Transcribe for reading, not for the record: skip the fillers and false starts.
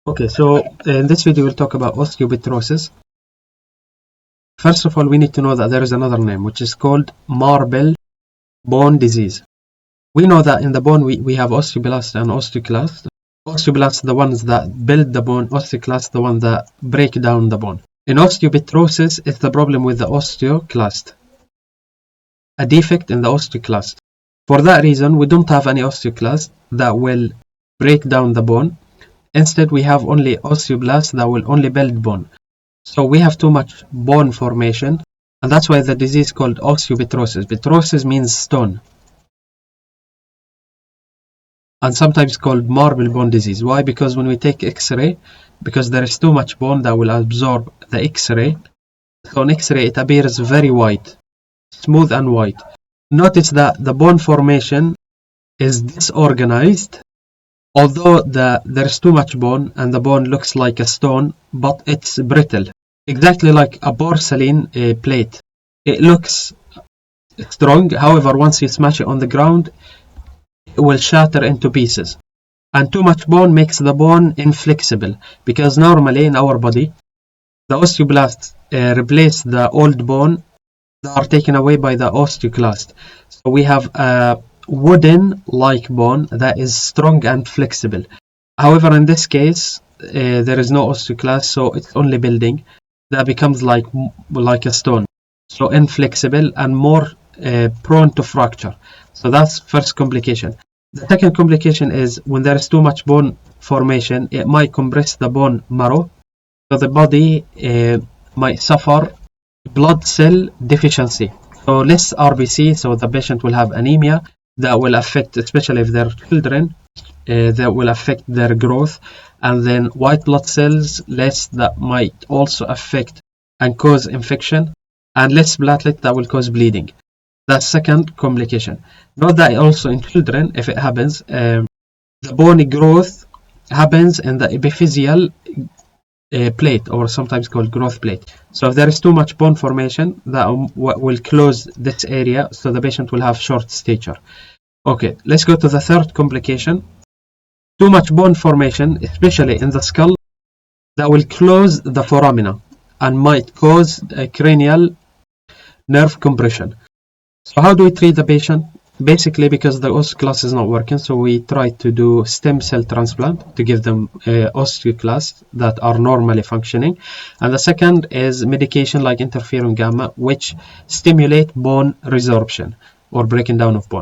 Okay, so in this video we'll talk about osteopetrosis. First of all, we need to know that there is another name which is called marble bone disease. We know that in the bone we have osteoblasts and osteoclasts. Osteoblasts are the ones that build the bone, osteoclasts the ones that break down the bone. In osteopetrosis, it's the problem with the osteoclast, a defect in the osteoclast. For that reason, we don't have any osteoclast that will break down the bone. Instead, we have only osteoblasts that will only build bone. So we have too much bone formation, and that's why the disease is called osteopetrosis. Petrosis means stone, and sometimes called marble bone disease. Why? Because when we take X-ray, because there is too much bone that will absorb the X-ray, so on X-ray it appears very white, smooth and white. Notice that the bone formation is disorganized. Although there is too much bone and the bone looks like a stone, but it's brittle, exactly like a porcelain plate. It looks strong, however, once you smash it on the ground, it will shatter into pieces. And too much bone makes the bone inflexible, because normally in our body, the osteoblasts replace the old bone that are taken away by the osteoclast. So we have a wooden-like bone that is strong and flexible. However, in this case, there is no osteoclast, so it's only building that becomes like a stone. So inflexible and more prone to fracture. So that's first complication. The second complication is when there is too much bone formation, it might compress the bone marrow. So the body might suffer blood cell deficiency. So less RBC, so the patient will have anemia. That will affect, especially if they're children, that will affect their growth. And then white blood cells, less, that might also affect and cause infection. And less platelet, that will cause bleeding. That's second complication. Note that also in children, if it happens, the bone growth happens in the epiphyseal plate, or sometimes called growth plate. So if there is too much bone formation, that will close this area, so the patient will have short stature. Okay, let's go to the third complication. Too much bone formation, especially in the skull, that will close the foramina and might cause a cranial nerve compression. So how do we treat the patient? Basically, because the osteoclast is not working, so we try to do stem cell transplant to give them osteoclasts that are normally functioning. And the second is medication like interferon gamma, which stimulate bone resorption or breaking down of bone.